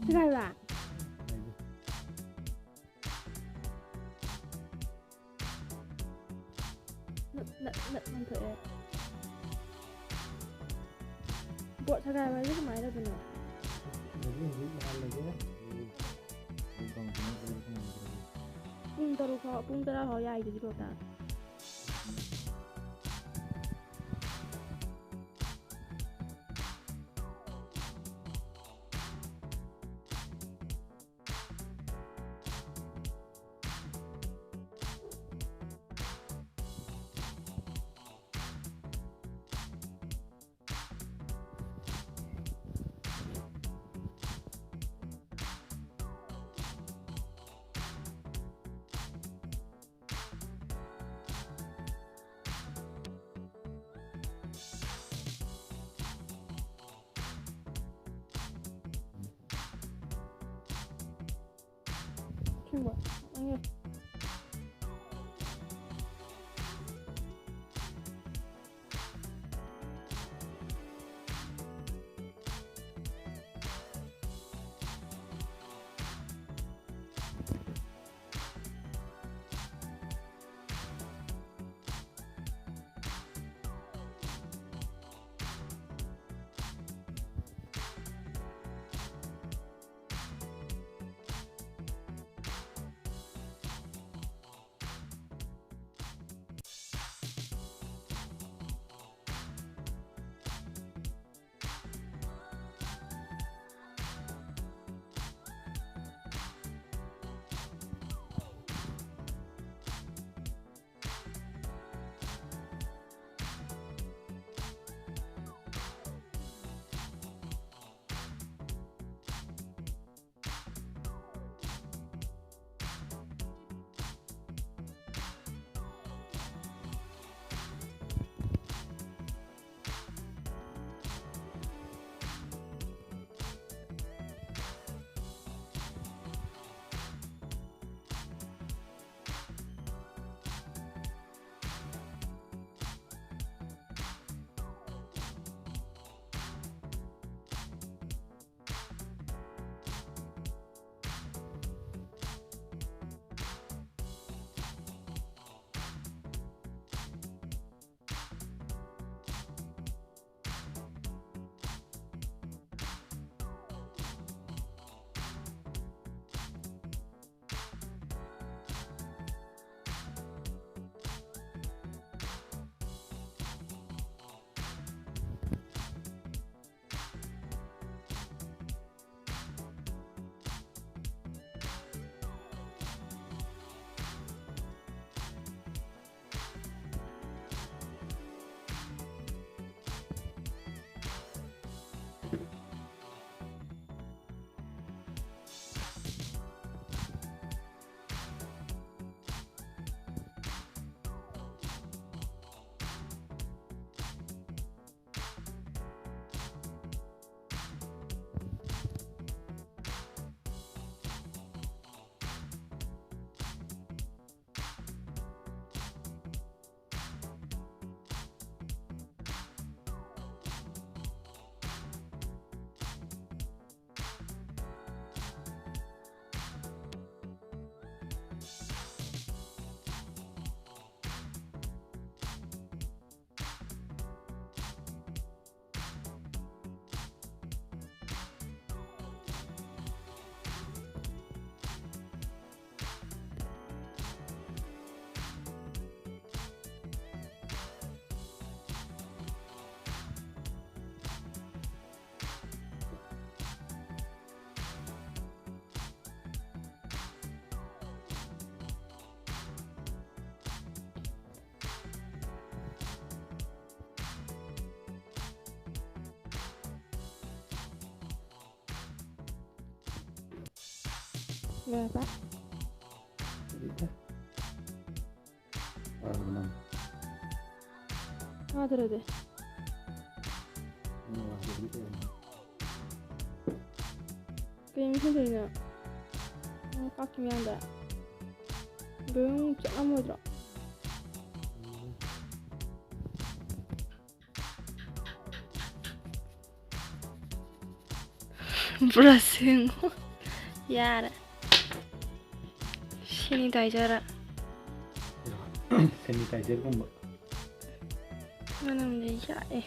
Sekali lah. Nggak mantul ya. Buat sekali aja kemana bener? Pung terus kau ya itu juga tak. Coba, ayo. Berapa? Menang. terus deh. Kayak misalnya dari kaki ada. Belum jangan mau drop. 브라싱 야라 세니타이저라 세니타이저ꯒꯨꯝꯕ 만amde yae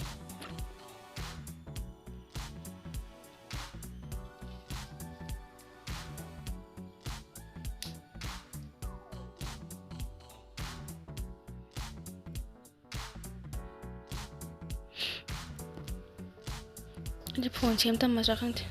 이제 폰 지금부터 맞아 강태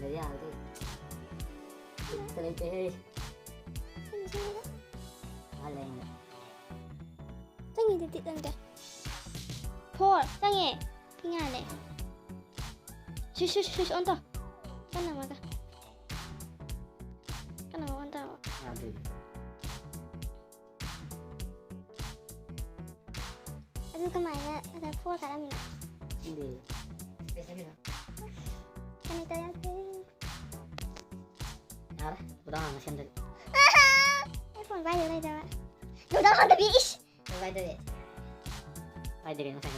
Lấy ra đi. Cái lấy chơi. Lên. 짱이 됐던데. 볼, 짱이. 핑하네. 슈슈슈슈 온다. 까나 막아. 까나 온다. À đi. 아주 그 말에 나 볼 가라미나. Đi. Cái sao nữa? 까나 떠야 돼. À đấy, đó là xem được. iPhone bay được đây rồi. Đồ đó hơn được đi. Vai đây. Vai đây nó thành.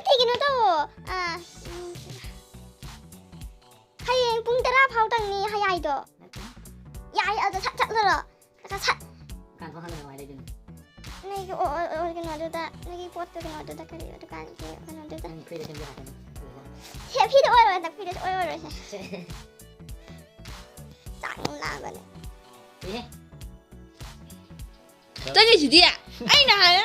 되기는 또 아. 하이행 뿡따라 파우당니 하야이도. 야이 어저 찾들어. 아까 사 Càng khó hơn là ngoài đây đừng. này cái nói được ta này cái quạt cái nói được ta cái điều được cái nói được ta Anh phi để xem được hả? thế phi được ôi rồi ta phi được ôi rồi chẳng làm vậy Đi. 짱이 주디야 아이 나야